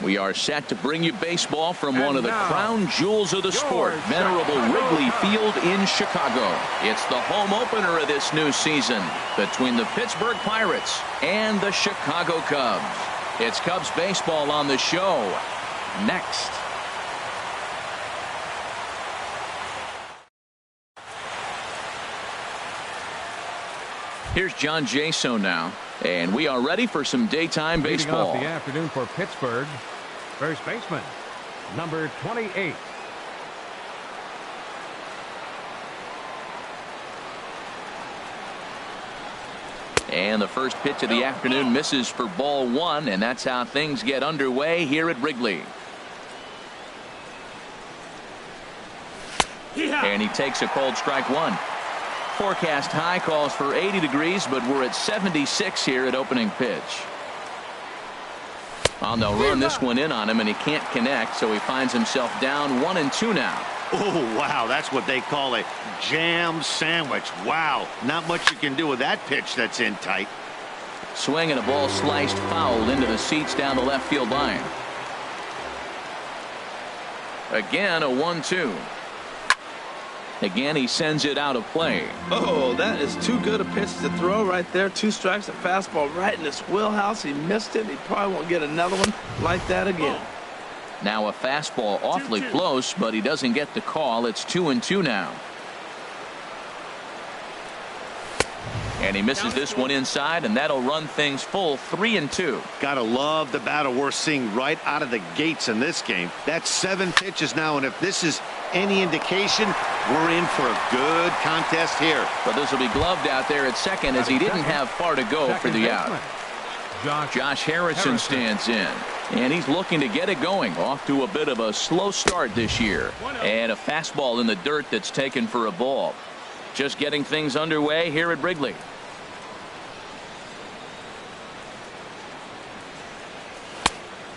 We are set to bring you baseball from one of the crown jewels of the sport, venerable Wrigley Field in Chicago. It's the home opener of this new season between the Pittsburgh Pirates and the Chicago Cubs. It's Cubs baseball on the show next. Here's John Jaso now, and we are ready for some daytime baseball. Leading off the afternoon for Pittsburgh, first baseman, number 28. And the first pitch of the afternoon misses for ball one, and that's how things get underway here at Wrigley. And he takes a cold strike one. Forecast high calls for 80 degrees, but we're at 76 here at opening pitch. Well, they'll run this one in on him, and he can't connect, so he finds himself down 1-2 now. Oh, wow, that's what they call a jam sandwich. Wow, not much you can do with that pitch that's in tight. Swing and a ball sliced foul into the seats down the left field line. Again, a 1-2. Again, he sends it out of play. Oh, that is too good a pitch to throw right there. 2 strikes, a fastball right in his wheelhouse. He missed it. He probably won't get another one like that again. Now a fastball awfully close, but he doesn't get the call. It's 2-2 now. And he misses this one inside, and that'll run things full 3-2. Gotta love the battle we're seeing right out of the gates in this game. That's 7 pitches now, and if this is any indication, we're in for a good contest here. But this will be gloved out there at second, as he didn't have far to go for the out. Josh Harrison stands in, and he's looking to get it going. Off to a bit of a slow start this year, and a fastball in the dirt that's taken for a ball. Just getting things underway here at Wrigley.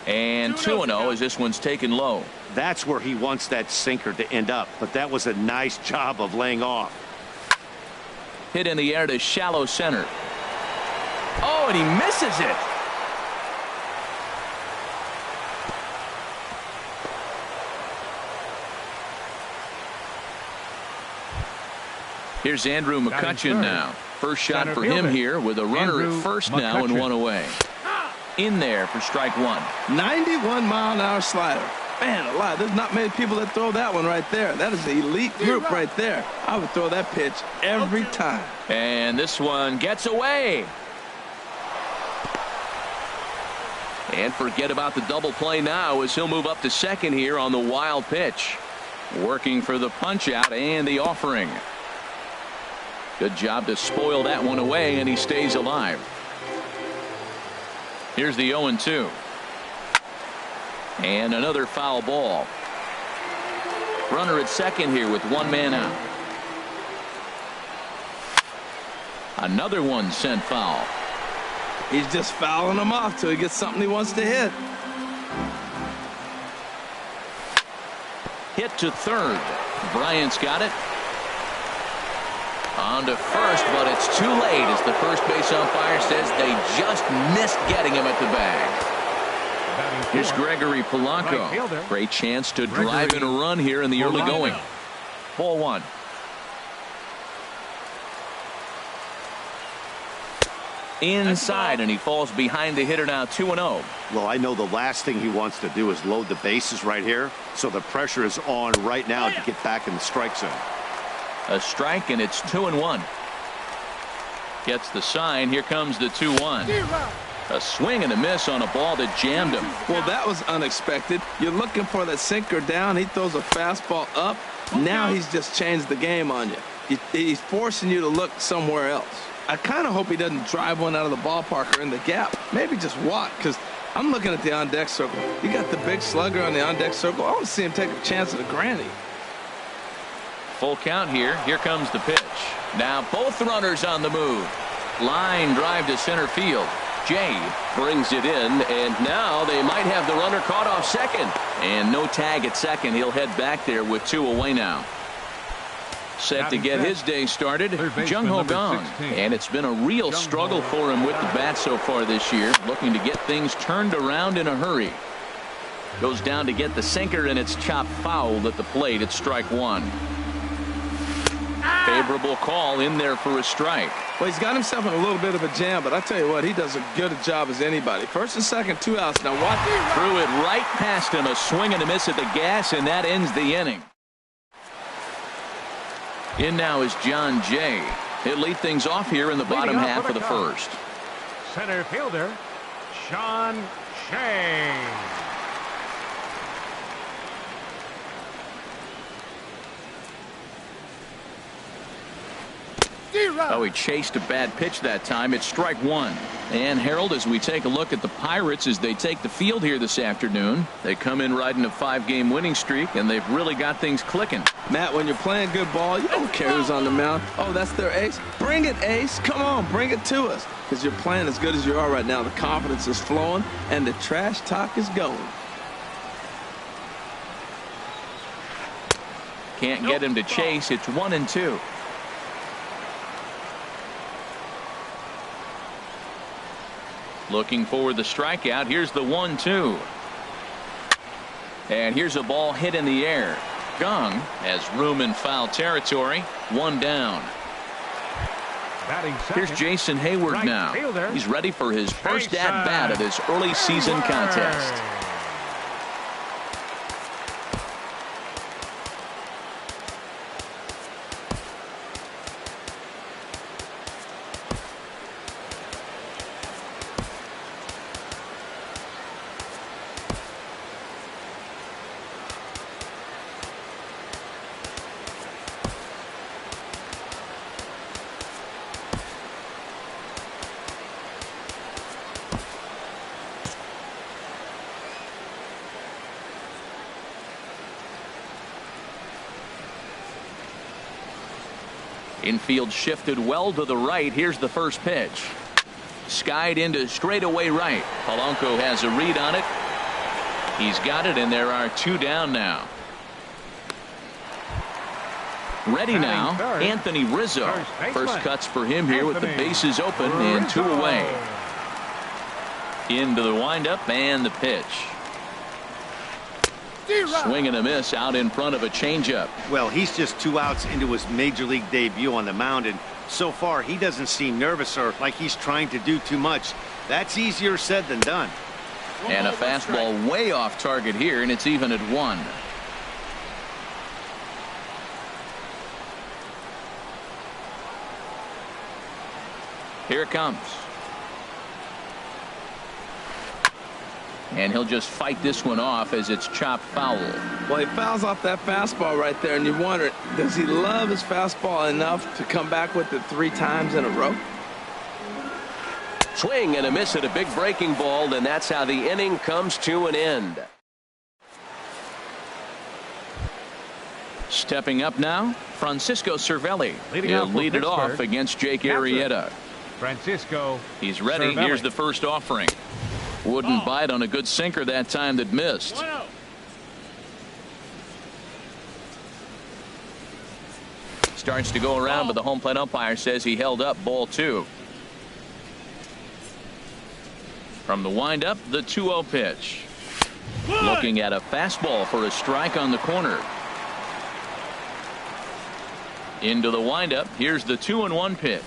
And 2-0 as this one's taken low. That's where he wants that sinker to end up, but that was a nice job of laying off. Hit in the air to shallow center. Oh, and he misses it. Here's Andrew McCutchen now. First shot for him here with a runner at first now and 1 away. In there for strike 1. 91-mile-an-hour slider. Man alive, there's not many people that throw that one right there. That is an elite group right there. I would throw that pitch every time. And this one gets away. And forget about the double play now as he'll move up to second here on the wild pitch. Working for the punch out and the offering. Good job to spoil that one away, and he stays alive. Here's the 0-2. And another foul ball. Runner at second here with 1 man out. Another one sent foul. He's just fouling them off till he gets something he wants to hit. Hit to third. Bryant's got it. On to first, but it's too late as the first base umpire says they just missed getting him at the bag. Here's Gregory Polanco. Great chance to drive in a run here in the early going. Ball 1. Inside, and he falls behind the hitter now 2-0. Well, I know the last thing he wants to do is load the bases right here, so the pressure is on right now to get back in the strike zone. A strike, and it's 2-1. Gets the sign. Here comes the 2-1. A swing and a miss on a ball that jammed him. Well, that was unexpected. You're looking for the sinker down. He throws a fastball up. Now he's just changed the game on you. He's forcing you to look somewhere else. I kind of hope he doesn't drive one out of the ballpark or in the gap. Maybe just walk, because I'm looking at the on-deck circle. You got the big slugger on the on-deck circle. I want to see him take a chance at a granny. Full count here. Here comes the pitch. Now both runners on the move. Line drive to center field. Jay brings it in, and now they might have the runner caught off second. And no tag at second. He'll head back there with 2 away now. Set to get his day started, Jung Ho Gong. And it's been a real struggle for him with the bat so far this year. Looking to get things turned around in a hurry. Goes down to get the sinker, and it's chopped foul at the plate. It's strike one. Favorable call in there for a strike. Well, he's got himself in a little bit of a jam, but I tell you what, he does as good a job as anybody. First and second, 2 outs. Now watch. Threw it right past him. A swing and a miss at the gas, and that ends the inning. In now is John Jay. He'll lead things off here in the bottom half of the first. Center fielder, Sean Shea. Oh, he chased a bad pitch that time. It's strike one. And Harold, as we take a look at the Pirates as they take the field here this afternoon, they come in riding a 5-game winning streak, and they've really got things clicking. Matt, when you're playing good ball, you don't care who's on the mound. Oh, that's their ace. Bring it, ace. Come on, bring it to us. Because you're playing as good as you are right now. The confidence is flowing, and the trash talk is going. Can't get him to chase. It's 1-2. Looking for the strikeout. Here's the 1-2. And here's a ball hit in the air. Gong has room in foul territory. One down. Here's Jason Hayward now. He's ready for his first at-bat of this early season contest. Infield shifted well to the right. Here's the first pitch. Skied into straightaway right. Polanco has a read on it. He's got it, and there are 2 down now. Ready now, Anthony Rizzo. First cuts for him here with the bases open and 2 away. Into the windup and the pitch. Swing and a miss out in front of a changeup. Well, he's just 2 outs into his major league debut on the mound, and so far he doesn't seem nervous or like he's trying to do too much. That's easier said than done. And a fastball way off target here, and it's even at 1. Here it comes. And he'll just fight this one off as it's chopped foul. Well, he fouls off that fastball right there, and you wonder, does he love his fastball enough to come back with it 3 times in a row? Swing and a miss at a big breaking ball, and that's how the inning comes to an end. Stepping up now, Francisco Cervelli. He'll lead it off against Jake Arrieta. Francisco. He's ready. Cervelli. Here's the first offering. Wouldn't bite on a good sinker that time that missed. Starts to go around, but the home plate umpire says he held up ball 2. From the windup, the 2-0 pitch. Looking at a fastball for a strike on the corner. Into the windup. Here's the 2-1 pitch.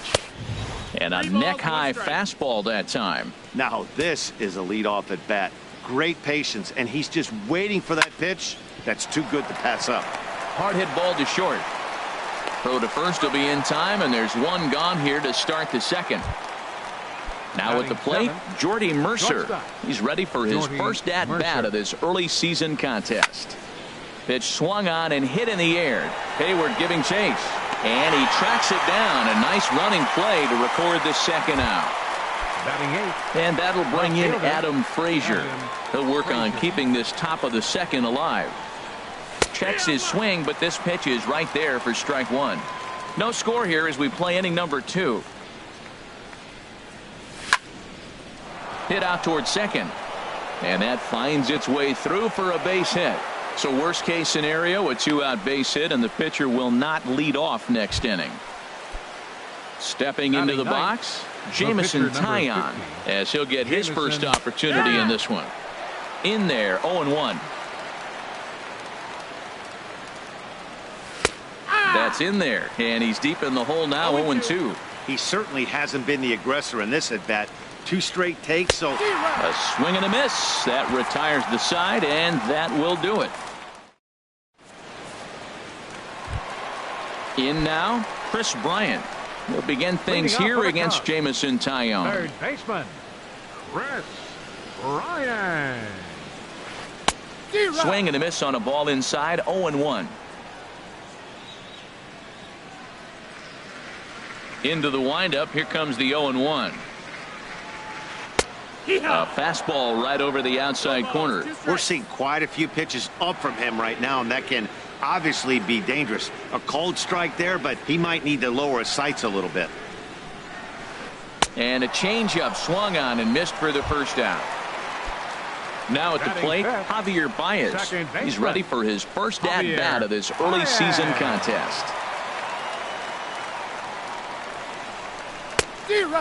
And a neck-high fastball that time. Now this is a leadoff at bat. Great patience, and he's just waiting for that pitch. That's too good to pass up. Hard hit ball to short. Throw to first will be in time, and there's 1 gone here to start the second. Now at the plate, Jordy Mercer. He's ready for his first at-bat of this early season contest. Pitch swung on and hit in the air. Hayward giving chase. And he tracks it down. A nice running play to record the second out. And that'll bring in Adam Frazier. He'll work on keeping this top of the second alive. Checks his swing, but this pitch is right there for strike 1. No score here as we play inning number 2. Hit out towards second. And that finds its way through for a base hit. So worst case scenario, a 2-out base hit, and the pitcher will not lead off next inning. Stepping into the box, Jameson Taillon, as he'll get his first opportunity in this one. In there, 0-1. That's in there, and he's deep in the hole now, 0-2. He certainly hasn't been the aggressor in this at-bat. 2 straight takes, so a swing and a miss. That retires the side, and that will do it. In now, Chris Bryant will begin things here against Jamison Tyone. Third baseman, Chris Bryant. Swing and a miss on a ball inside, 0-1. Into the windup, here comes the 0-1. A fastball right over the outside corner. We're seeing quite a few pitches up from him right now, and that can obviously be dangerous. A cold strike there, but he might need to lower his sights a little bit. And a changeup swung on and missed for the first out. Now at the plate, Javier Baez. He's ready for his first at-bat of this early season contest.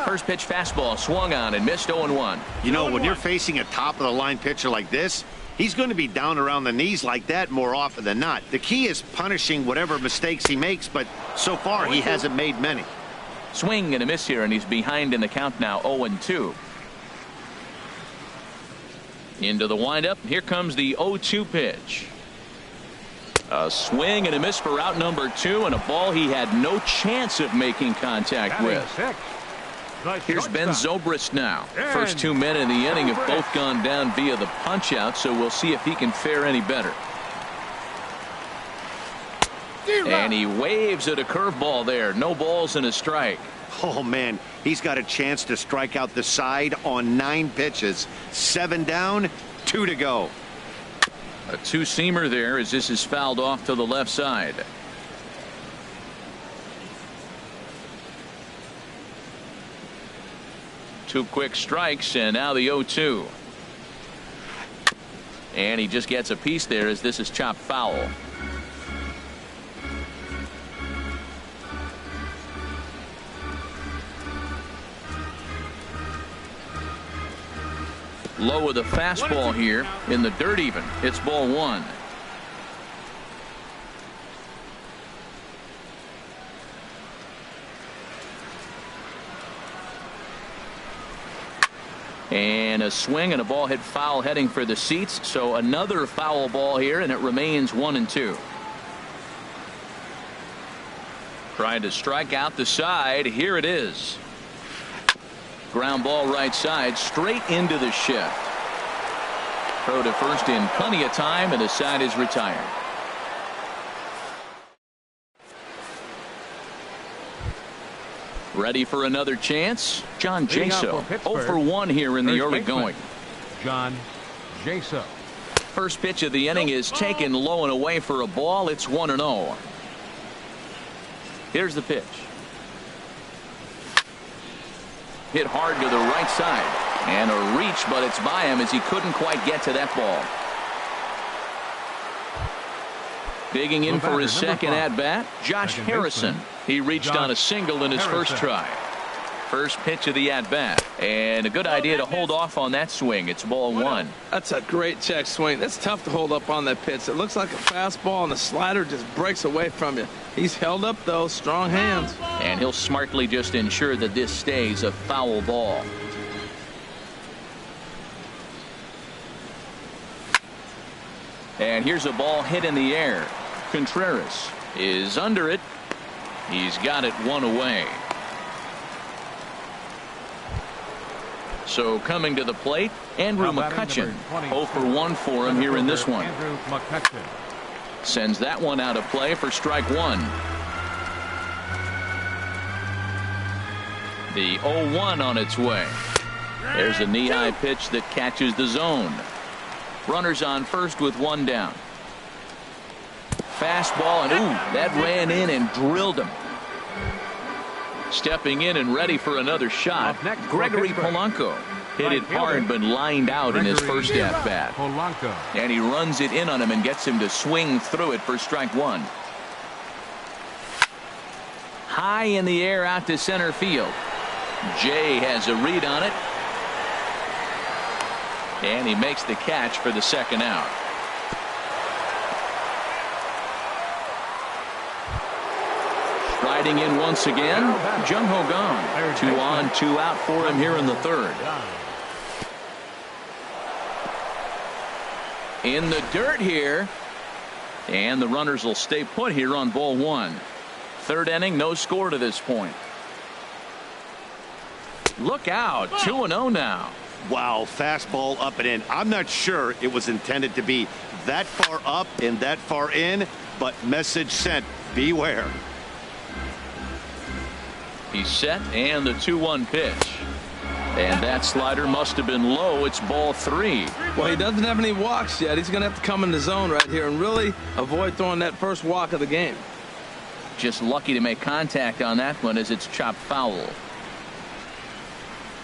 First pitch fastball swung on and missed, 0-1. You know, when you're facing a top-of-the-line pitcher like this, he's going to be down around the knees like that more often than not. The key is punishing whatever mistakes he makes, but so far he hasn't made many. Swing and a miss here, and he's behind in the count now, 0-2. Into the windup. Here comes the 0-2 pitch. A swing and a miss for out number 2, and a ball he had no chance of making contact with. Here's Ben Zobrist now. First 2 men in the inning have both gone down via the punch-out, so we'll see if he can fare any better. And he waves at a curveball there. No balls and a strike. Oh, man, he's got a chance to strike out the side on 9 pitches. 7 down, 2 to go. A 2-seamer there as this is fouled off to the left side. Two quick strikes, and now the 0-2. And he just gets a piece there as this is chopped foul. Low with a fastball here in the dirt even. It's ball 1. And a swing and a ball hit foul heading for the seats. So another foul ball here, and it remains 1-2. Trying to strike out the side. Here it is. Ground ball right side, straight into the shift. Throw to first in plenty of time, and the side is retired. Ready for another chance? John Jaso, 0-for-1 here in the early going. John Jaso. First pitch of the inning is taken low and away for a ball. It's 1-0. Here's the pitch. Hit hard to the right side. And a reach, but it's by him as he couldn't quite get to that ball. Digging in for his second at-bat, Josh Harrison. He reached on a single in his first try. First pitch of the at-bat. And a good idea to hold off on that swing. It's ball 1. That's a great check swing. That's tough to hold up on that pitch. It looks like a fastball, and the slider just breaks away from you. He's held up, though. Strong hands. And he'll smartly just ensure that this stays a foul ball. And here's a ball hit in the air. Contreras is under it. He's got it 1 away. So coming to the plate, Andrew McCutchen. 0-for-1 for him here in this one. Sends that one out of play for strike 1. The 0-1 on its way. There's a knee-high pitch that catches the zone. Runners on first with 1 down. Fastball, and that ran in and drilled him. Stepping in and ready for another shot, Gregory Polanco. Hit it hard but lined out in his first at-bat. And he runs it in on him and gets him to swing through it for strike 1. High in the air out to center field. Jay has a read on it. And he makes the catch for the second out. Riding in once again, Jung Ho gone. 2 on, 2 out for him here in the third. In the dirt here. And the runners will stay put here on ball 1. Third inning, no score to this point. Look out, 2-0 now. Wow, fastball up and in. I'm not sure it was intended to be that far up and that far in, but message sent, beware. He's set, and the 2-1 pitch. And that slider must have been low. It's ball 3. Well, he doesn't have any walks yet. He's going to have to come in the zone right here and really avoid throwing that first walk of the game. Just lucky to make contact on that one as it's chopped foul.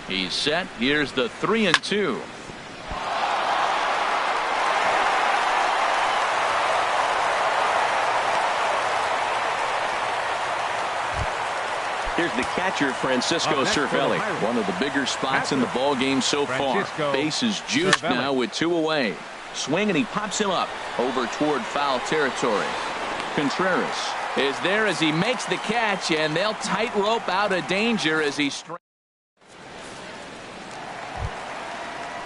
He's set. Here's the 3-2. Here's the catcher, Francisco Cervelli. One of the bigger spots in the ball game so far. Base is juiced now with 2 away. Swing, and he pops him up over toward foul territory. Contreras is there as he makes the catch, and they'll tightrope out of danger as he strikes.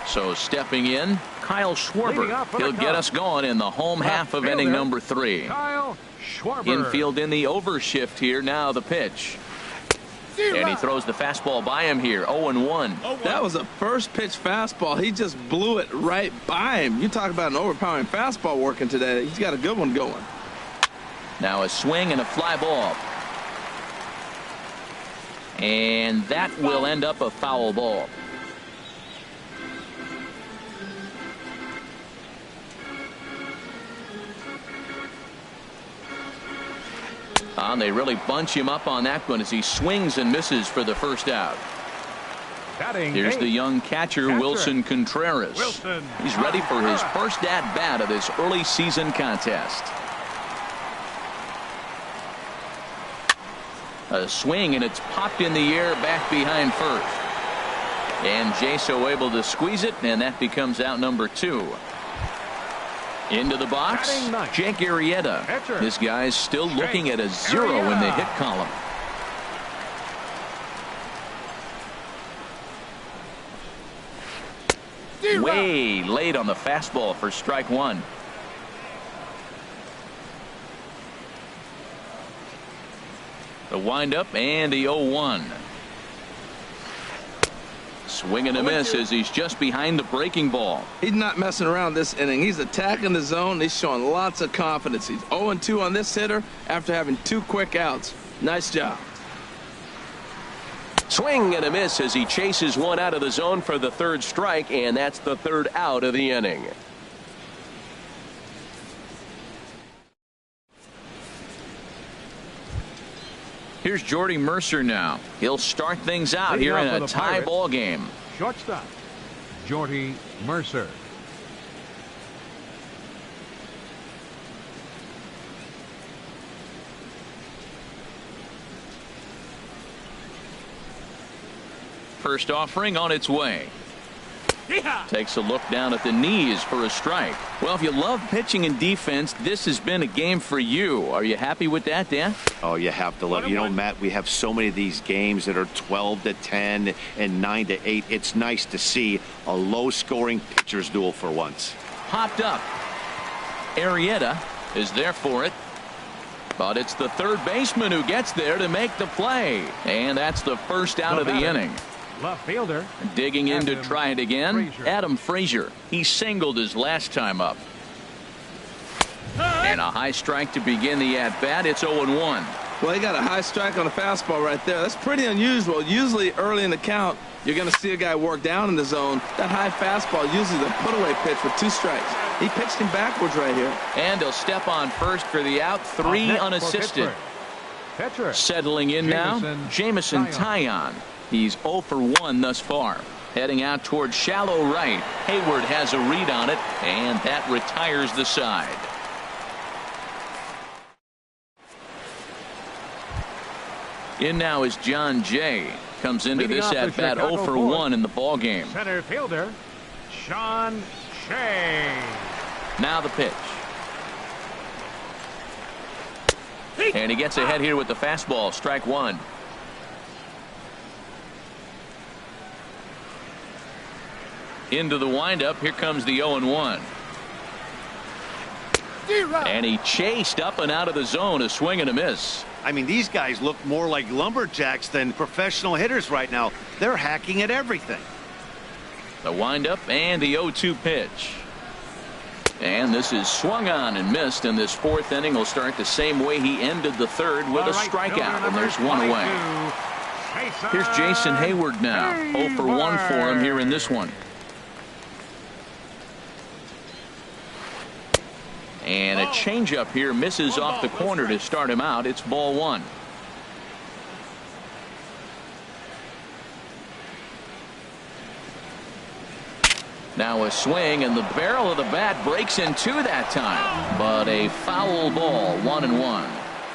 So stepping in, Kyle Schwarber. He'll get us going in the home half of inning number 3. Infield in the overshift here. Now the pitch. And he throws the fastball by him here. 0-1. That was a first pitch fastball. He just blew it right by him. You talk about an overpowering fastball working today. He's got a good one going. Now a swing and a fly ball. And that will end up a foul ball. And they really bunch him up on that one as he swings and misses for the first out. Here's the young catcher, Wilson Contreras. He's ready for his first at-bat of this early season contest. A swing, and it's popped in the air back behind first. And Jaso able to squeeze it, and that becomes out number 2. Into the box, Jake Arrieta. This guy's still looking at a 0 in the hit column. Way late on the fastball for strike 1. The windup and the 0-1. Swing and a miss as he's just behind the breaking ball. He's not messing around this inning. He's attacking the zone. He's showing lots of confidence. He's 0-2 on this hitter after having 2 quick outs. Nice job. Swing and a miss as he chases one out of the zone for the 3rd strike, and that's the 3rd out of the inning. Here's Jordy Mercer now. He'll start things out here in a tie ball game. Shortstop, Jordy Mercer. First offering on its way. Takes a look down at the knees for a strike. Well, if you love pitching and defense, this has been a game for you. Are you happy with that, Dan? Oh, you have to love it. You know, Matt, we have so many of these games that are 12-10 and 9-8. It's nice to see a low-scoring pitcher's duel for once. Popped up. Arrieta is there for it. But it's the 3rd baseman who gets there to make the play. And that's the first out of the inning. Left fielder. Digging in to try it again. Adam Frazier. He singled his last time up. And a high strike to begin the at-bat. It's 0-1. Well, he got a high strike on a fastball right there. That's pretty unusual. Usually early in the count, you're going to see a guy work down in the zone. That high fastball, usually the put-away pitch with 2 strikes. He pitched him backwards right here. And he'll step on first for the out. 3 unassisted. Settling in now, Jamison Taillon. He's 0 for 1 thus far. Heading out toward shallow right. Hayward has a read on it, and that retires the side. In now is John Jay. Comes into this at bat 0 for 1 in the ball game. Center fielder, Sean Shea. Now the pitch. And he gets ahead here with the fastball. Strike one. Into the windup. Here comes the 0-1. And he chased up and out of the zone. A swing and a miss. I mean, these guys look more like lumberjacks than professional hitters right now. They're hacking at everything. The windup and the 0-2 pitch. And this is swung on and missed, and this fourth inning will start the same way he ended the third with a strikeout, and there's one away. Here's Jason Hayward now. 0 for 1 for him here in this one. And a changeup here misses off the corner to start him out. It's ball one. Now a swing, and the barrel of the bat breaks in two that time. But a foul ball, 1-1.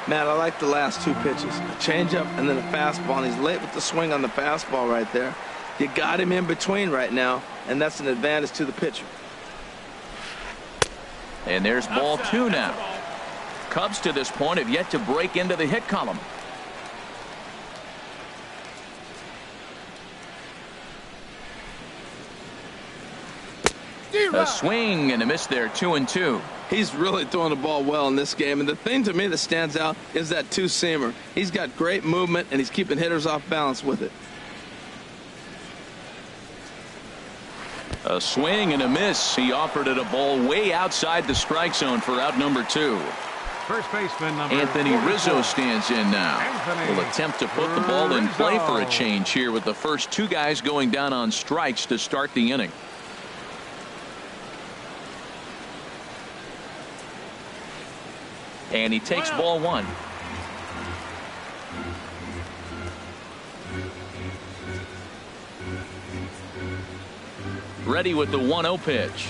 Matt, I like the last two pitches. A changeup and then a fastball, and he's late with the swing on the fastball right there. You got him in between right now, and that's an advantage to the pitcher. And there's ball two now. Cubs to this point have yet to break into the hit column. A swing and a miss there, 2-2. He's really throwing the ball well in this game, and the thing to me that stands out is that two-seamer. He's got great movement, and he's keeping hitters off balance with it. A swing and a miss. He offered it a ball way outside the strike zone for out number 2. First baseman number Anthony 44. Rizzo stands in now. Will attempt to put the ball in play for a change here with the first two guys going down on strikes to start the inning. And he takes ball one. Ready with the 1-0 pitch.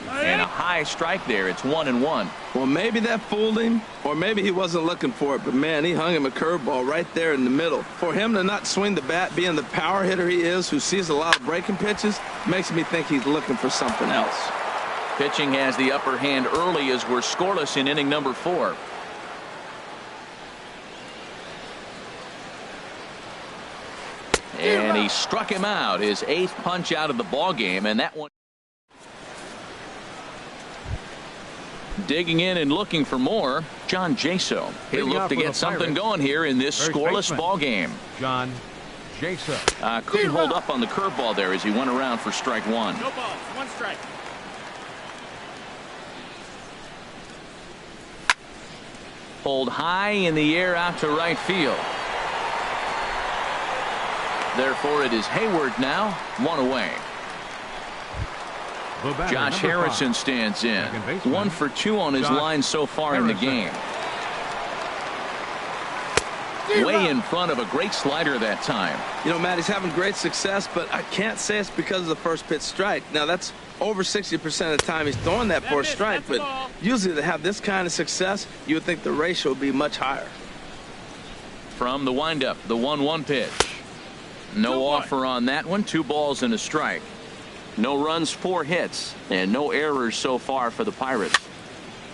And a high strike there. It's 1-1. Well, maybe that fooled him, or maybe he wasn't looking for it, but man, he hung him a curveball right there in the middle. For him to not swing the bat, being the power hitter he is, who sees a lot of breaking pitches, makes me think he's looking for something else. Pitching has the upper hand early as we're scoreless in inning number 4. And he struck him out, his 8th punch out of the ball game, and that one. Digging in and looking for more, John Jaso. He'll look to get something going here in this scoreless ball game. John Jaso. Couldn't hold up on the curveball there as he went around for strike one. No balls, 1 strike. Pulled high in the air out to right field. Therefore, it is Hayward now, 1 away. Josh Harrison stands in. 1 for 2 on his line so far in the game. Way in front of a great slider that time. You know, Matt, he's having great success, but I can't say it's because of the first pitch strike. Now, that's over 60% of the time he's throwing that for a strike, but usually to have this kind of success, you would think the ratio would be much higher. From the windup, the 1-1 pitch. No offer on that one. 2 balls and a strike. No runs, 4 hits, and no errors so far for the Pirates.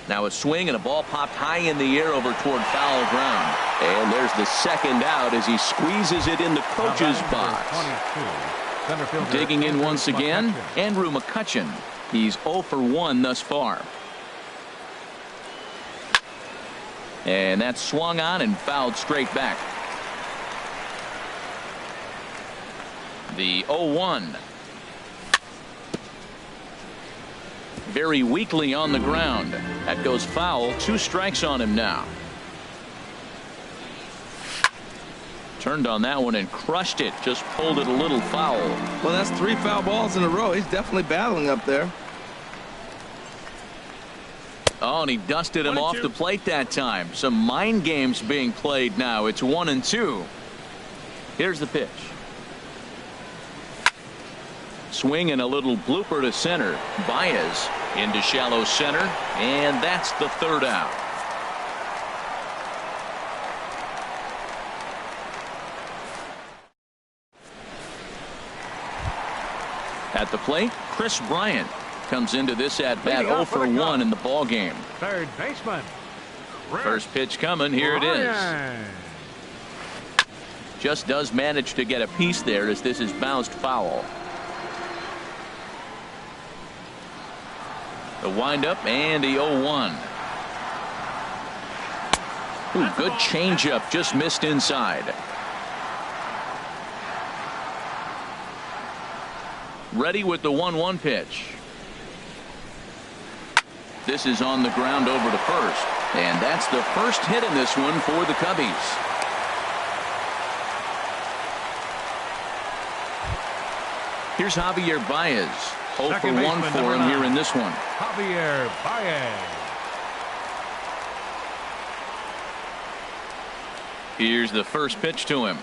Now a swing and a ball popped high in the air over toward foul ground. And there's the second out as he squeezes it in the coach's box. Digging in once again, Andrew McCutchen. He's 0 for 1 thus far. And that's swung on and fouled straight back. The 0-1. Very weakly on the ground. That goes foul. 2 strikes on him now. Turned on that one and crushed it. Just pulled it a little foul. Well, that's 3 foul balls in a row. He's definitely battling up there. Oh, and he dusted him off the plate that time. Some mind games being played now. It's 1-2. Here's the pitch. Swing and a little blooper to center. Baez into shallow center, and that's the 3rd out. At the plate, Chris Bryant comes into this at-bat 0 for 1 in the ball game. Third baseman. First pitch coming. Here it is. Just does manage to get a piece there as this is bounced foul. The windup and the 0-1. Ooh, good changeup, just missed inside. Ready with the 1-1 pitch. This is on the ground over to first, and that's the first hit in this one for the Cubbies. Here's Javier Baez. 0 for 1 for him here in this one. Javier Baez. Here's the first pitch to him.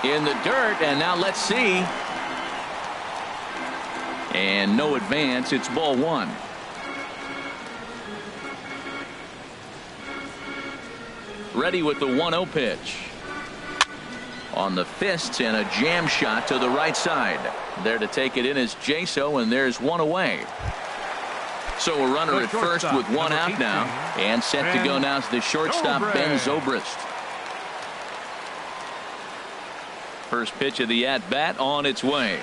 In the dirt, and now let's see. And no advance. It's ball 1. Ready with the 1-0 pitch. On the fists and a jam shot to the right side. There to take it in is Jaso, and there's one away. So a runner at first with one out now, and set to go now is the shortstop Ben Zobrist. First pitch of the at-bat on its way.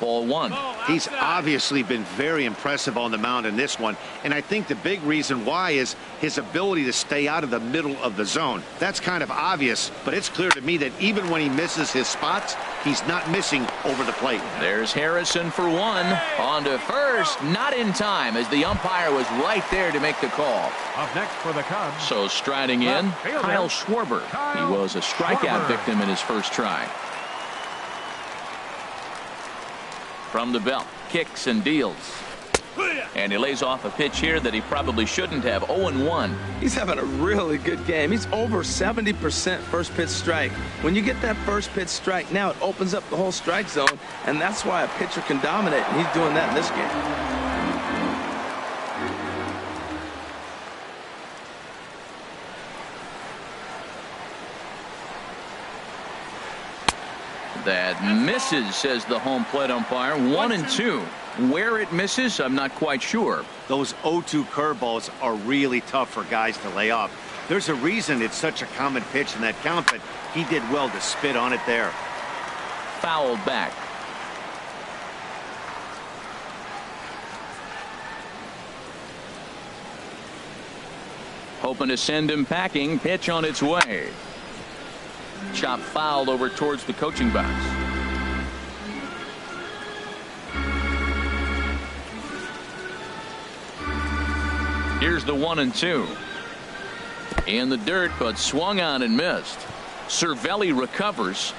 Ball 1. He's obviously been very impressive on the mound in this one, and I think the big reason why is his ability to stay out of the middle of the zone. That's kind of obvious, but it's clear to me that even when he misses his spots, he's not missing over the plate. There's Harrison for 1. On to first, not in time as the umpire was right there to make the call. Up next for the Cubs. So striding in, Kyle Schwarber. He was a strikeout victim in his first try. From the belt, kicks and deals. And he lays off a pitch here that he probably shouldn't have. 0-1. He's having a really good game. He's over 70% first pitch strike. When you get that first pitch strike, now it opens up the whole strike zone, and that's why a pitcher can dominate, and he's doing that in this game. That misses, says the home plate umpire. 1-2. Where it misses, I'm not quite sure. Those 0-2 curveballs are really tough for guys to lay off. There's a reason it's such a common pitch in that count, but he did well to spit on it there. Fouled back. Hoping to send him packing. Pitch on its way. Chop fouled over towards the coaching box. Here's the 1-2. In the dirt, but swung on and missed. Cervelli recovers,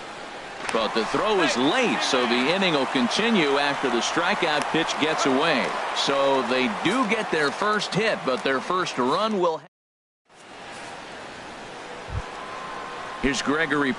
but the throw is late, so the inning will continue after the strikeout pitch gets away. So they do get their first hit, but their first run will. Here's Gregory.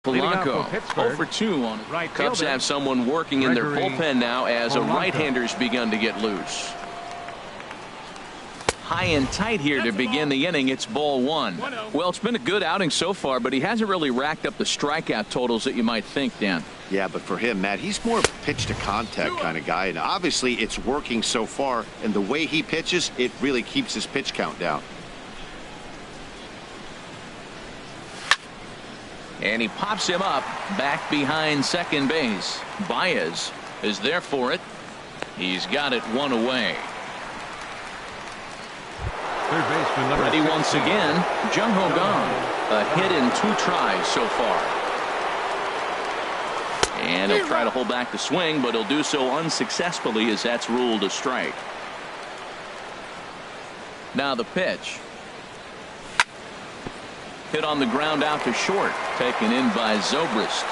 Polanco 0 for 2 on it. Cubs have someone working in their bullpen now as a right-hander's begun to get loose. High and tight here to begin the inning. It's ball 1. Well, it's been a good outing so far, but he hasn't really racked up the strikeout totals that you might think, Dan. Yeah, but for him, Matt, he's more of a pitch to contact kind of guy, and obviously it's working so far, and the way he pitches, it really keeps his pitch count down. And he pops him up back behind second base. Baez is there for it. He's got it one away. Third baseman number ready 16. Once again, Jung Ho Kang. A hit in 2 tries so far. And he'll try to hold back the swing, but he'll do so unsuccessfully as that's ruled a strike. Now the pitch. Hit on the ground out to short. Taken in by Zobrist.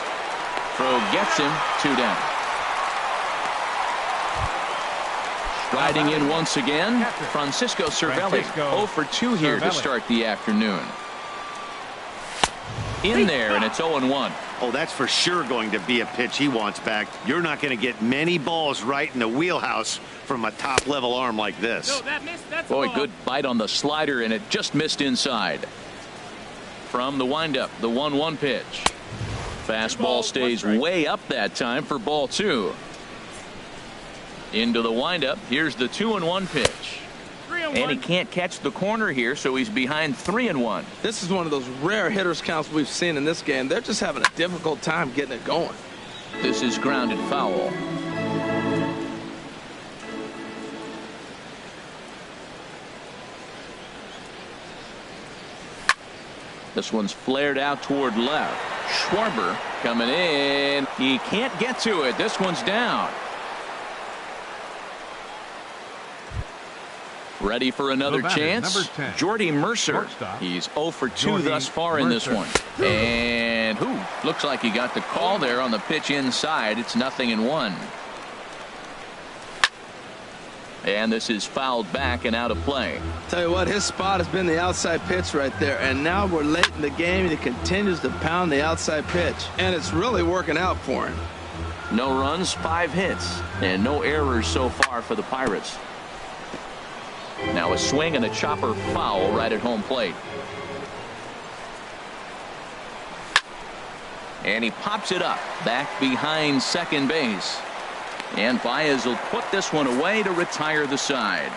Throw gets him. 2 down. Riding in once again, Francisco Cervelli. 0 for 2 here to start the afternoon. in there, and it's 0-1. Oh, that's for sure going to be a pitch he wants back. You're not going to get many balls right in the wheelhouse from a top-level arm like this. No, that missed. That's Boy, good bite on the slider, and it just missed inside. From the windup, the 1-1 pitch. Fastball stays way up that time for ball 2. Into the windup. Here's the 2-1 pitch. And he can't catch the corner here, so he's behind 3-1. This is one of those rare hitters counts we've seen in this game. They're just having a difficult time getting it going. This is grounded foul. This one's flared out toward left. Schwarber coming in. He can't get to it. This one's down. Ready for another chance. Jordy Mercer. He's 0 for 2 thus far in this one. And looks like he got the call there on the pitch inside. It's 0-1. And this is fouled back and out of play. Tell you what, his spot has been the outside pitch right there. And now we're late in the game, and he continues to pound the outside pitch. And it's really working out for him. No runs, 5 hits, and no errors so far for the Pirates. Now a swing and a chopper foul right at home plate. And he pops it up back behind second base. And Baez will put this one away to retire the side.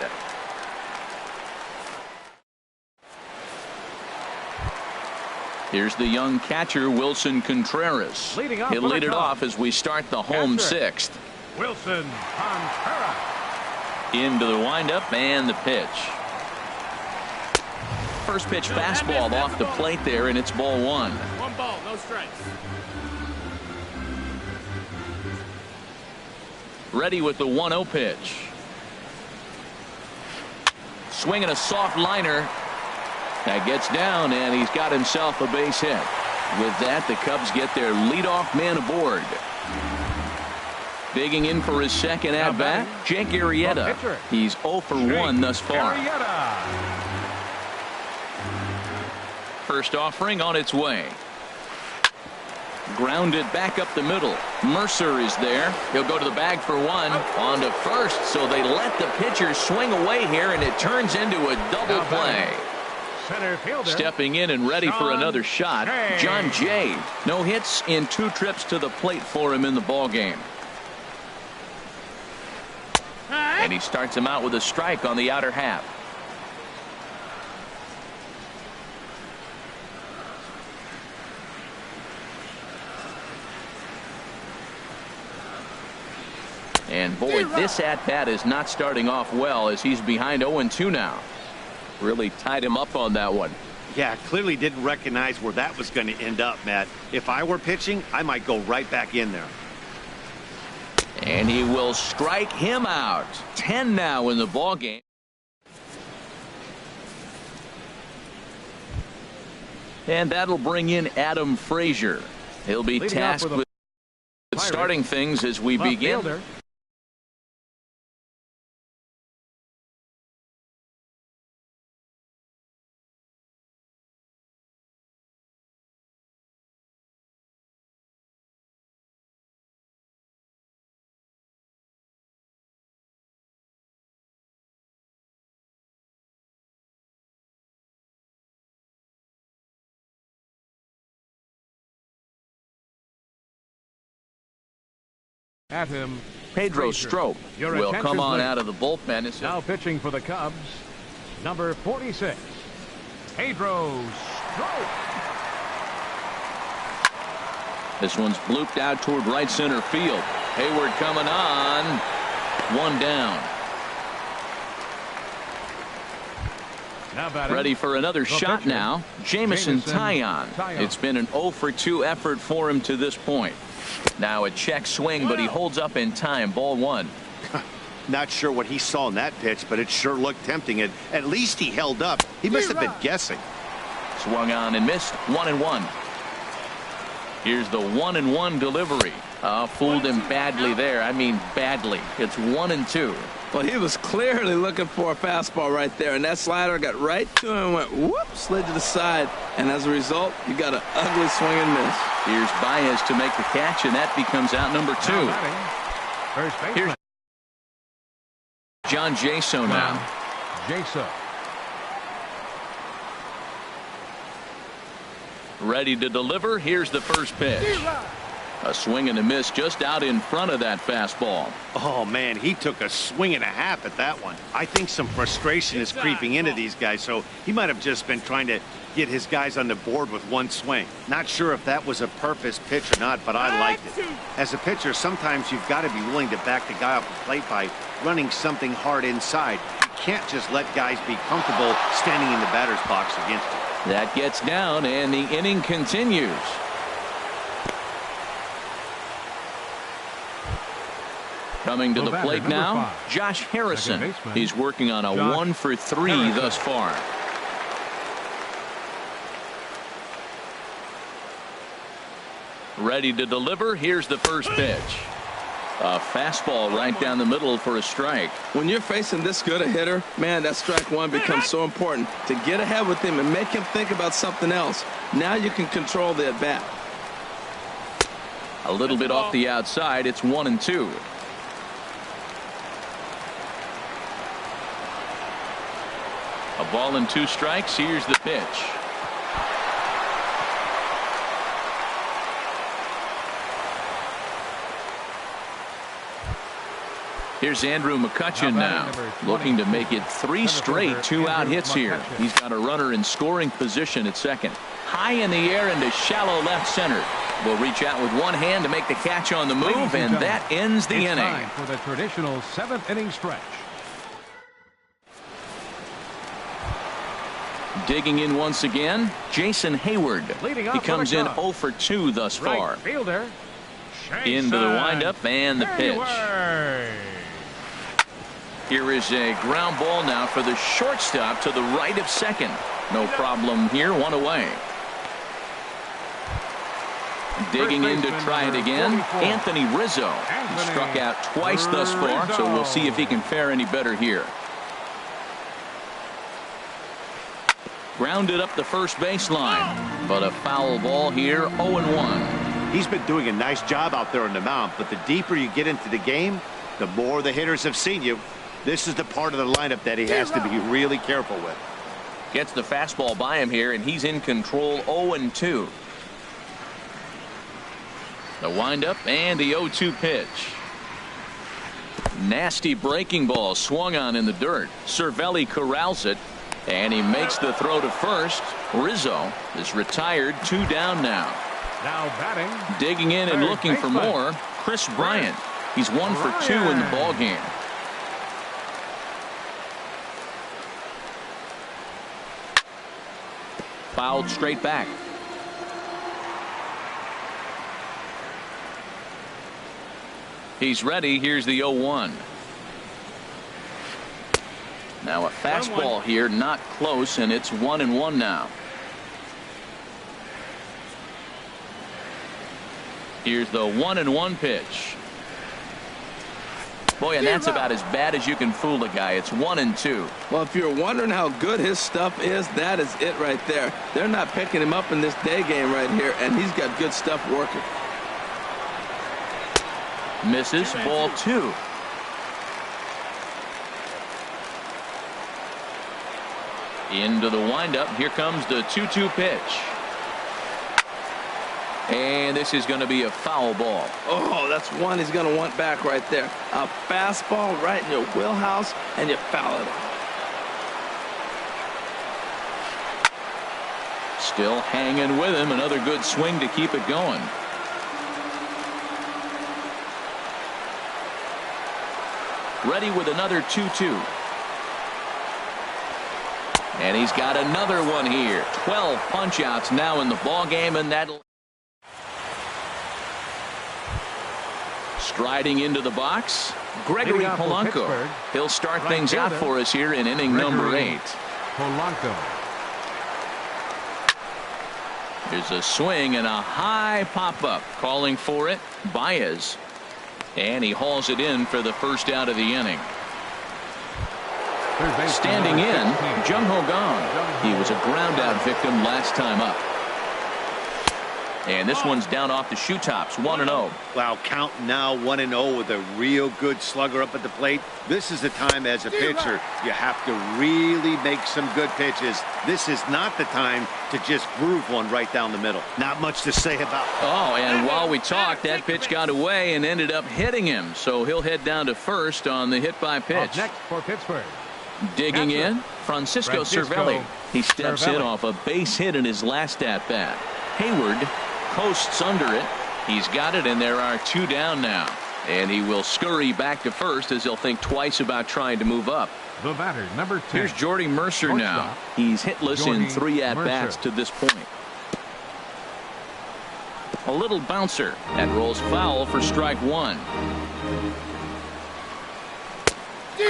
Here's the young catcher, Wilson Contreras. He'll lead it off as we start the home 6th. Wilson Contreras. Into the windup and the pitch. First pitch fastball off the plate there, and it's ball 1. 1 ball, no strikes. Ready with the 1-0 pitch. Swinging a soft liner. That gets down, and he's got himself a base hit. With that, the Cubs get their leadoff man aboard. Digging in for his second at-bat, Jake Arrieta. He's 0 for 1 thus far. First offering on its way. Grounded back up the middle. Mercer is there. He'll go to the bag for 1. On to first, so they let the pitcher swing away here, and it turns into a double play. Center fielder. Stepping in and ready for another shot, John Jay. No hits in 2 trips to the plate for him in the ballgame. And he starts him out with a strike on the outer half. And boy, this at-bat is not starting off well as he's behind 0-2 now. Really tied him up on that one. Yeah, clearly didn't recognize where that was going to end up, Matt. If I were pitching, I might go right back in there. And he will strike him out. 10 now in the ball game. And that'll bring in Adam Frazier. He'll be tasked with starting things as we begin. At him, Pedro Strop will come on out of the bullpen. Now pitching for the Cubs, number 46, Pedro Strop. This one's blooped out toward right center field. Hayward coming on. 1 down. Ready for another shot now. Jamison Taillon. It's been an 0 for 2 effort for him to this point. Now a check swing, but he holds up in time. Ball 1. Not sure what he saw in that pitch, but it sure looked tempting. And at least he held up. He must have been guessing. Swung on and missed. 1-1. Here's the 1-1 delivery. Fooled him badly there. I mean badly. It's 1-2. Well, he was clearly looking for a fastball right there, and that slider got right to him and went whoop, slid to the side, and as a result, you got an ugly swing and miss. Here's Baez to make the catch, and that becomes out number 2. First baseman. Here's John Jaso now. Jaso. Ready to deliver. Here's the first pitch. A swing and a miss just out in front of that fastball. Oh, man, he took a swing and a half at that one. I think some frustration is creeping into these guys, so he might have just been trying to get his guys on the board with one swing. Not sure if that was a purpose pitch or not, but I liked it. As a pitcher, sometimes you've got to be willing to back the guy off the plate by running something hard inside. You can't just let guys be comfortable standing in the batter's box against you. That gets down, and the inning continues. Coming to the plate now, Josh Harrison. He's working on a 1 for 3 thus far. Ready to deliver. Here's the first pitch. A fastball right down the middle for a strike. When you're facing this good a hitter, man, that strike one becomes so important to get ahead with him and make him think about something else. Now you can control the at bat. A little bit off the outside. It's 1-2. A ball and 2 strikes. Here's the pitch. Here's Andrew McCutchen now, looking to make it 3 straight 2-out hits here. He's got a runner in scoring position at second. High in the air into shallow left center. Will reach out with one hand to make the catch on the move, and that ends the inning. Time for the traditional 7th inning stretch. Digging in once again, Jason Hayward. He comes in 0 for 2 thus far. Right fielder, Into the windup and the pitch. Here is a ground ball now for the shortstop to the right of second. No problem here, 1 away. Digging in to try it again, Anthony Rizzo. He struck out twice thus far, so we'll see if he can fare any better here. Grounded up the first baseline, but a foul ball here, 0-1. He's been doing a nice job out there on the mound, but the deeper you get into the game, the more the hitters have seen you. This is the part of the lineup that he has to be really careful with. Gets the fastball by him here, and he's in control, 0-2. The windup and the 0-2 pitch. Nasty breaking ball swung on in the dirt. Cervelli corrals it, and he makes the throw to first. Rizzo is retired, 2 down now. Now batting. Digging in and looking for more, Chris Bryant. He's 1 for 2 in the ball game. Fouled straight back. He's ready. Here's the 0-1. Now a fastball here, not close, and it's 1-1 now. Here's the 1-1 pitch. Boy, and that's about as bad as you can fool a guy. It's 1-2. Well, if you're wondering how good his stuff is, that is it right there. They're not picking him up in this day game right here, and he's got good stuff working. Misses, ball 2. Into the windup. Here comes the 2-2 pitch. And this is going to be a foul ball. Oh, that's one he's going to want back right there. A fastball right in your wheelhouse, and you foul it. Still hanging with him. Another good swing to keep it going. Ready with another 2-2. And he's got another one here. 12 punch-outs now in the ball game, and that'll. Striding into the box, Gregory Polanco. He'll start things out for us here in inning number 8. Polanco. There's a swing and a high pop-up. Calling for it, Baez. And he hauls it in for the first out of the inning. Standing in, Jung-Ho Kang. He was a ground-out victim last time up. And this one's down off the shoe tops, 1-0. Wow, count now 1-0 with a real good slugger up at the plate. This is the time as a pitcher you have to really make some good pitches. This is not the time to just groove one right down the middle. Not much to say about. Oh, and while we talked, that pitch got away and ended up hitting him. So he'll head down to first on the hit by pitch. Next for Pittsburgh. Digging in, Francisco Cervelli. He steps in off a base hit in his last at-bat. Hayward coasts under it. He's got it, and there are 2 down now. And he will scurry back to first as he'll think twice about trying to move up. The batter, number 10. Here's Jordy Mercer now. He's hitless in 3 at-bats to this point. A little bouncer. That rolls foul for strike 1.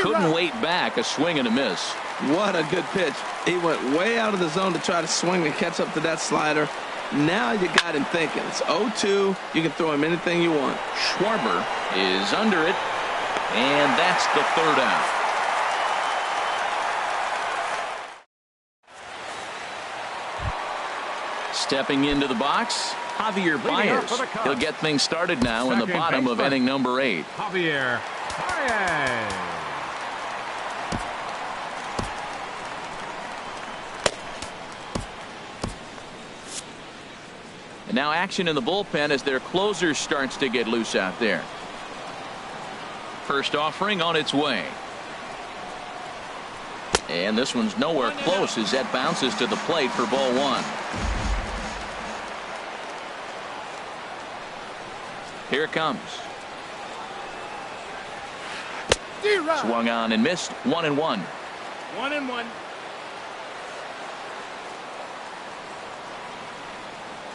Couldn't wait back. A swing and a miss. What a good pitch. He went way out of the zone to try to swing and catch up to that slider. Now you got him thinking. It's 0-2. You can throw him anything you want. Schwarber is under it, and that's the 3rd out. Stepping into the box, Javier Baez. He'll get things started now in the bottom of inning number 8. Javier Baez. And now action in the bullpen as their closer starts to get loose out there. First offering on its way. And this one's nowhere close as that bounces to the plate for ball 1. Here it comes. Swung on and missed. 1-1. 1-1.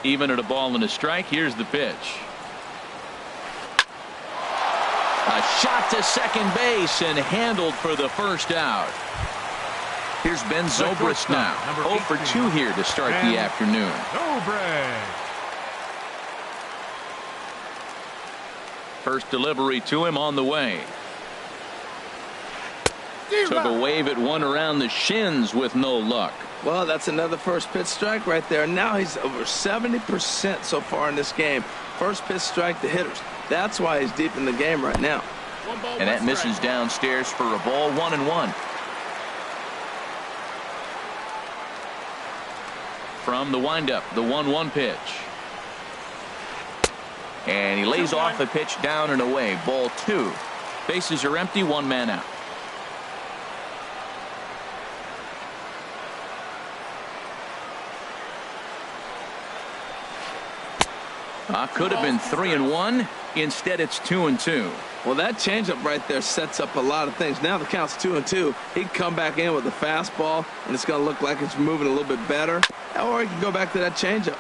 Even at a ball and a strike. Here's the pitch. A shot to second base and handled for the first out. Here's Ben Zobrist now. 0 for 2 here to start the afternoon. First delivery to him on the way. Took a wave at one around the shins with no luck. Well, that's another first pitch strike right there. Now he's over 70% so far in this game. First pitch strike to hitters. That's why he's deep in the game right now. And that misses downstairs for a ball. 1-1. From the windup, the 1-1 pitch. And he lays off the pitch down and away. Ball 2. Bases are empty. 1 man out. Could have been 3-1. Instead, it's 2-2. Well, that changeup right there sets up a lot of things. Now the count's 2-2. He can come back in with a fastball, and it's going to look like it's moving a little bit better. Or he can go back to that changeup.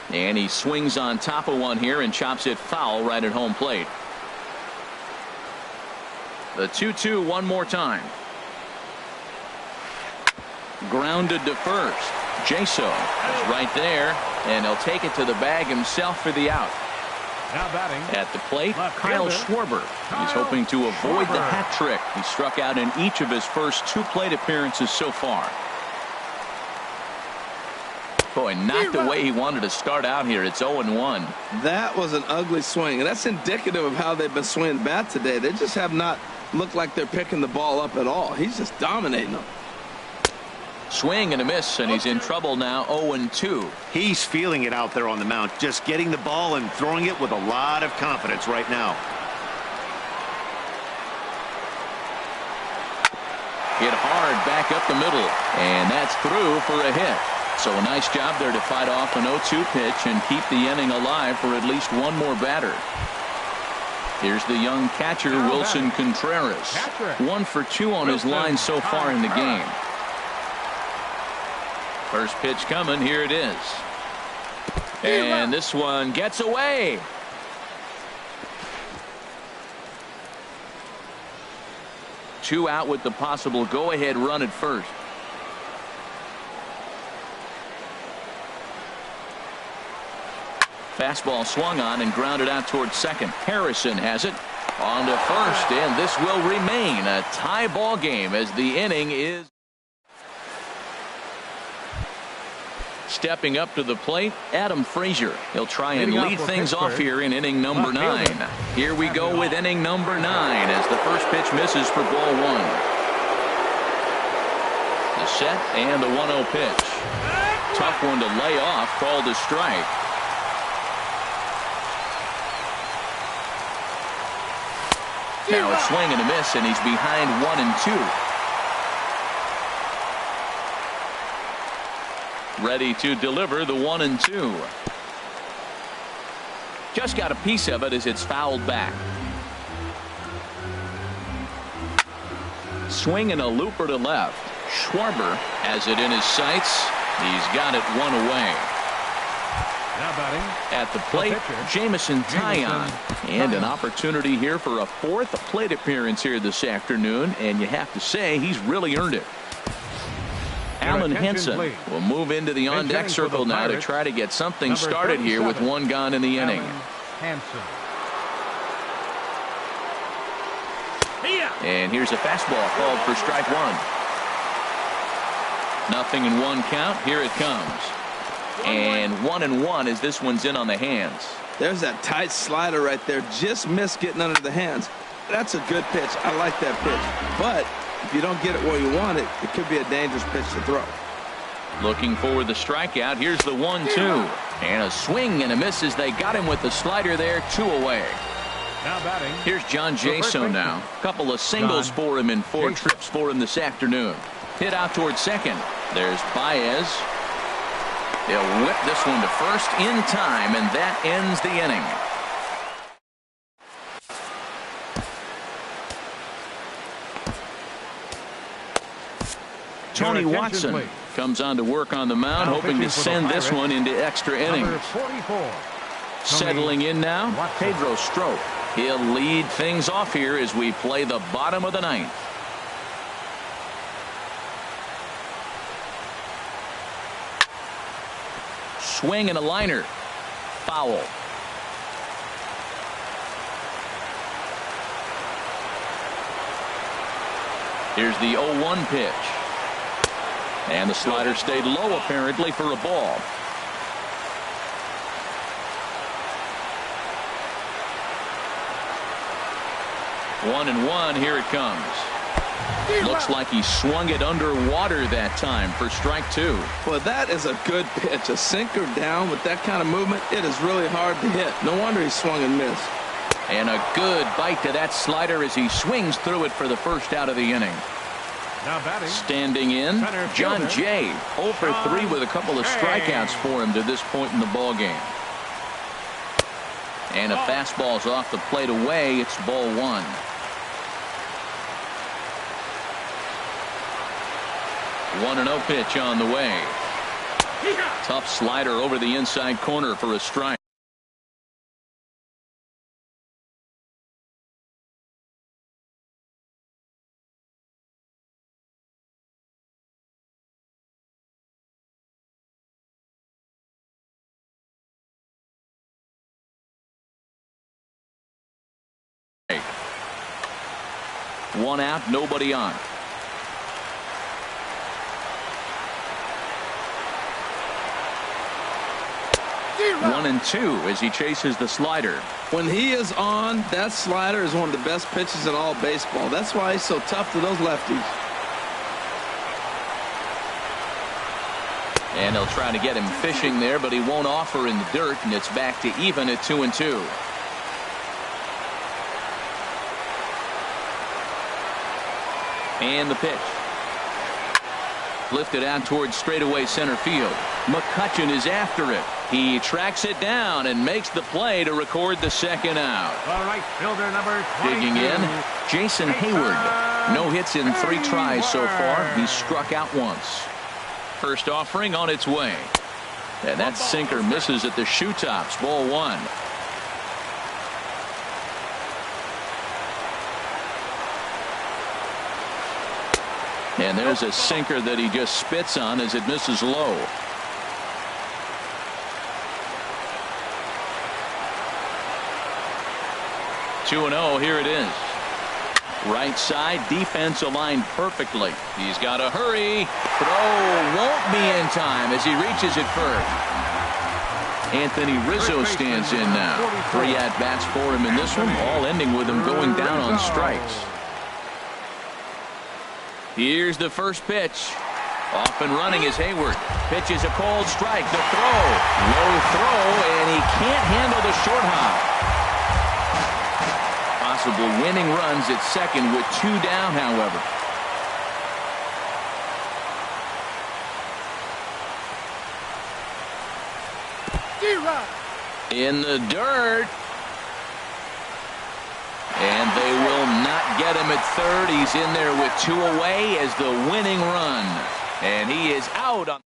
And he swings on top of one here and chops it foul right at home plate. The 2-2 one more time. Grounded to first. Jaso is right there, and he'll take it to the bag himself for the out. Now batting at the plate, Kyle Schwarber. He's hoping to avoid the hat trick. He struck out in each of his first 2 plate appearances so far. Boy, not the way he wanted to start out here. It's 0-1. That was an ugly swing, and that's indicative of how they've been swinging bat today. They just have not looked like they're picking the ball up at all. He's just dominating them. Swing and a miss, and he's in trouble now. 0-2. He's feeling it out there on the mound, just getting the ball and throwing it with a lot of confidence right now. Hit hard back up the middle, and that's through for a hit. So a nice job there to fight off an 0-2 pitch and keep the inning alive for at least one more batter. Here's the young catcher, Wilson Contreras. 1 for 2 on his line so far in the game. First pitch coming. Here it is. And this one gets away. Two out with the possible go-ahead run at first. Fastball swung on and grounded out towards second. Harrison has it on to first, and this will remain a tie ball game as the inning is. Stepping up to the plate, Adam Frazier. He'll try and lead things off here in inning number 9. Here we go with inning number 9 as the first pitch misses for ball 1. The set and the 1-0 pitch. Tough one to lay off, called a strike. Now a swing and a miss, and he's behind 1-2. Ready to deliver the 1-2. Just got a piece of it as it's fouled back. Swing and a looper to left. Schwarber has it in his sights. He's got it one away. Now batting at the plate, Jamison Taillon. And an opportunity here for a 4th plate appearance here this afternoon, and you have to say he's really earned it. Alan Henson will move into the on-deck circle now to try to get something started here with 1 gone in the inning. And here's a fastball called for strike 1. 0-1 count. Here it comes. And 1-1 as this one's in on the hands. There's that tight slider right there. Just missed getting under the hands. That's a good pitch. I like that pitch. But if you don't get it where you want it, it could be a dangerous pitch to throw. Looking for the strikeout. Here's the 1-2. And a swing and a miss as they got him with the slider there. 2 away. Now batting. Here's John Jaso now. Couple of singles for him in 4 trips for him this afternoon. Hit out towards second. There's Baez. They'll whip this one to first in time, and that ends the inning. Tony Watson comes on to work on the mound, hoping to send this one into extra innings. Settling in now, Pedro Strop. He'll lead things off here as we play the bottom of the 9th. Swing and a liner. Foul. Here's the 0-1 pitch. And the slider stayed low apparently for a ball. One and one. Here it comes. Looks like he swung it underwater that time for strike 2. Well, that is a good pitch. A sinker down with that kind of movement. It is really hard to hit. No wonder he swung and missed. And a good bite to that slider as he swings through it for the first out of the inning. Now batting. Standing in, John Jay. 0 for 3 with a couple of strikeouts for him to this point in the ball game. And a fastball's off the plate away. It's ball 1. One and 0 pitch on the way. Tough slider over the inside corner for a strike. One out, nobody on. One and 2 as he chases the slider. When he is on, that slider is one of the best pitches in all baseball. That's why he's so tough to those lefties. And they'll try to get him fishing there, but he won't offer in the dirt, and it's back to even at 2 and 2. And the pitch. Lifted out towards straightaway center field. McCutchen is after it. He tracks it down and makes the play to record the second out. All right, fielder number 22. Digging in, Jason Hayward. No hits in 3 tries so far. He's struck out once. First offering on its way. And that sinker misses at the shoe tops. Ball 1. And there's a sinker that he just spits on as it misses low. 2-0, here it is. Right side, defense aligned perfectly. He's got to hurry. Throw won't be in time as he reaches it first. Anthony Rizzo stands in now. 3 at-bats for him in this one, all ending with him going down on strikes. Here's the first pitch. Off and running is Hayward. Pitches a cold strike. The throw. Low throw, and he can't handle the short hop. Possible winning runs at second with 2 down, however. In the dirt. And they will not get him at third. He's in there with 2 away as the winning run. And he is out.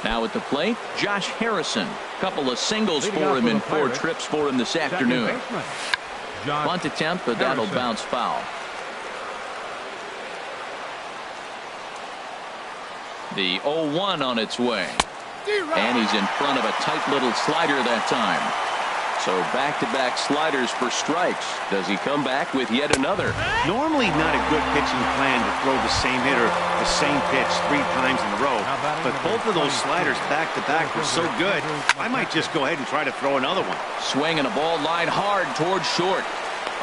Now at the plate, Josh Harrison. Couple of singles for him and 4 trips for him this afternoon. Bunt attempt, but that'll bounce foul. The 0-1 on its way. And he's in front of a tight little slider that time. So back-to-back sliders for strikes. Does he come back with yet another? Normally not a good pitching plan to throw the same hitter the same pitch 3 times in a row. But both of those sliders back-to-back were so good, I might just go ahead and try to throw another one. Swinging a ball line hard towards short.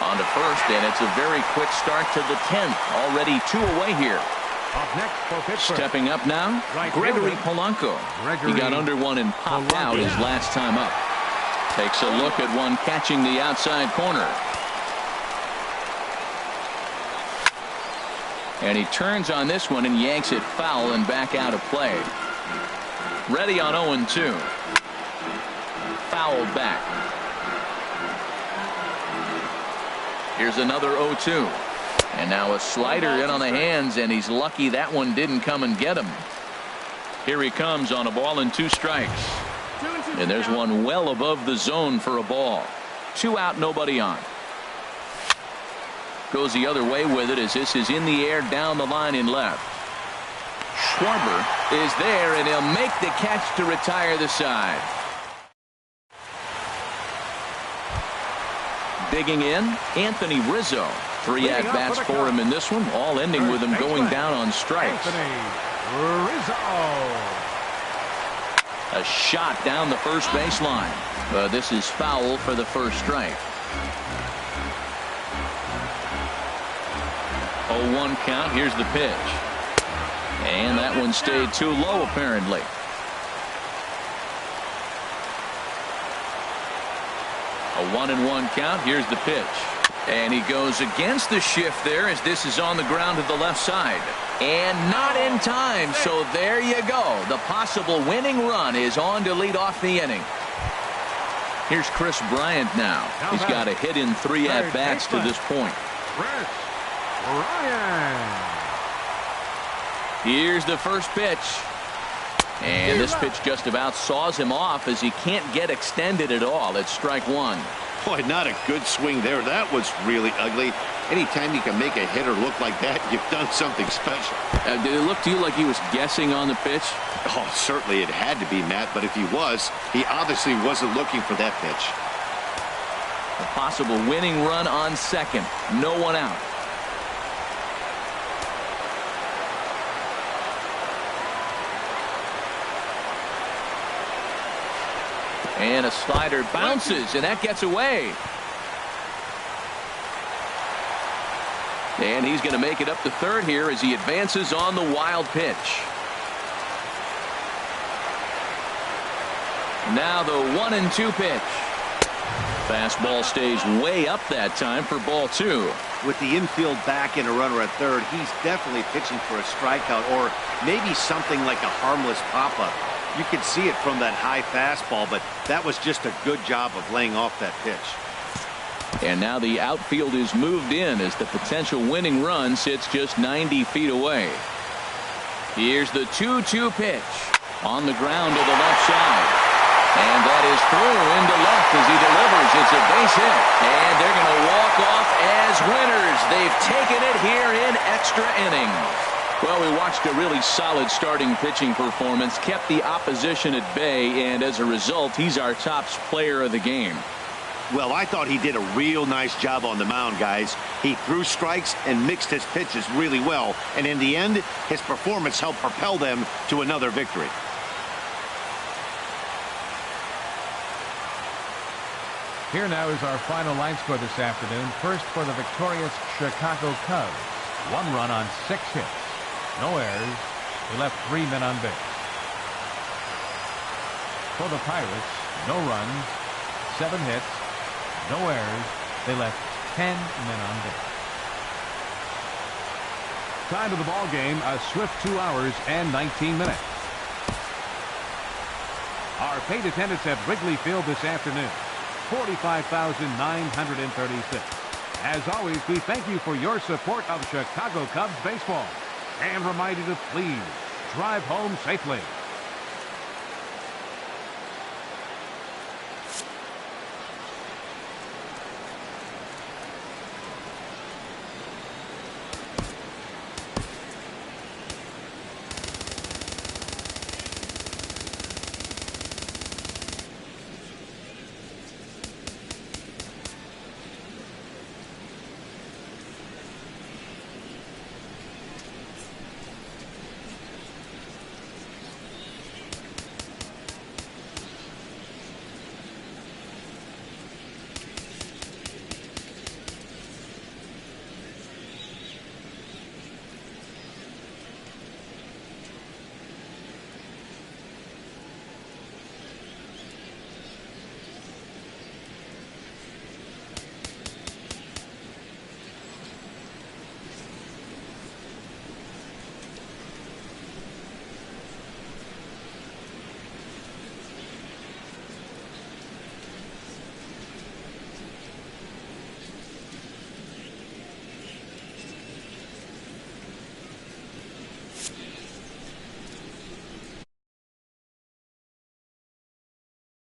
On to first, and it's a very quick start to the 10th. Already 2 away here. Up next for Pittsburgh. Stepping up now, Gregory Polanco. He got under one and popped out his last time up. Takes a look at one catching the outside corner. And he turns on this one and yanks it foul and back out of play. Ready on 0-2. Fouled back. Here's another 0-2. And now a slider in on the hands, and he's lucky that one didn't come and get him. Here he comes on a ball and 2 strikes. And there's one well above the zone for a ball. 2 out, nobody on. Goes the other way with it as this is in the air down the line in left. Schwarber is there, and he'll make the catch to retire the side. Digging in, Anthony Rizzo. 3 at-bats for him in this one, all ending with him going down on strikes. A shot down the first baseline. This is foul for the first strike. 0-1 count. Here's the pitch. And that one stayed too low, apparently. A 1-1 count. Here's the pitch. And he goes against the shift there as this is on the ground to the left side. And not in time, so there you go. The possible winning run is on to lead off the inning. Here's Chris Bryant now. He's got a hit in 3 at-bats to this point. Chris Bryant. Here's the first pitch. And this pitch just about saws him off as he can't get extended at all. It's strike 1. Boy, not a good swing there. That was really ugly. Anytime you can make a hitter look like that, you've done something special. Did it look to you like he was guessing on the pitch? Oh, certainly it had to be, Matt, but if he was, he obviously wasn't looking for that pitch. A possible winning run on second. No one out. And a slider bounces, and that gets away. And he's going to make it up to third here as he advances on the wild pitch. Now the 1-2 pitch. Fastball stays way up that time for ball 2. With the infield back and a runner at third, he's definitely pitching for a strikeout or maybe something like a harmless pop-up. You could see it from that high fastball, but that was just a good job of laying off that pitch. And now the outfield is moved in as the potential winning run sits just 90 feet away. Here's the 2-2 pitch on the ground to the left side. And that is through into left as he delivers. It's a base hit. And they're going to walk off as winners. They've taken it here in extra innings. Well, we watched a really solid starting pitching performance, kept the opposition at bay, and as a result, he's our top player of the game. Well, I thought he did a real nice job on the mound, guys. He threw strikes and mixed his pitches really well, and in the end, his performance helped propel them to another victory. Here now is our final line score this afternoon. First for the victorious Chicago Cubs. 1 run on 6 hits. No errors. They left 3 men on base. For the Pirates, no runs, 7 hits, no errors. They left 10 men on base. Time of the ball game, a swift 2 hours and 19 minutes. Our paid attendance at Wrigley Field this afternoon, 45,936. As always, we thank you for your support of Chicago Cubs baseball and remind you to please drive home safely.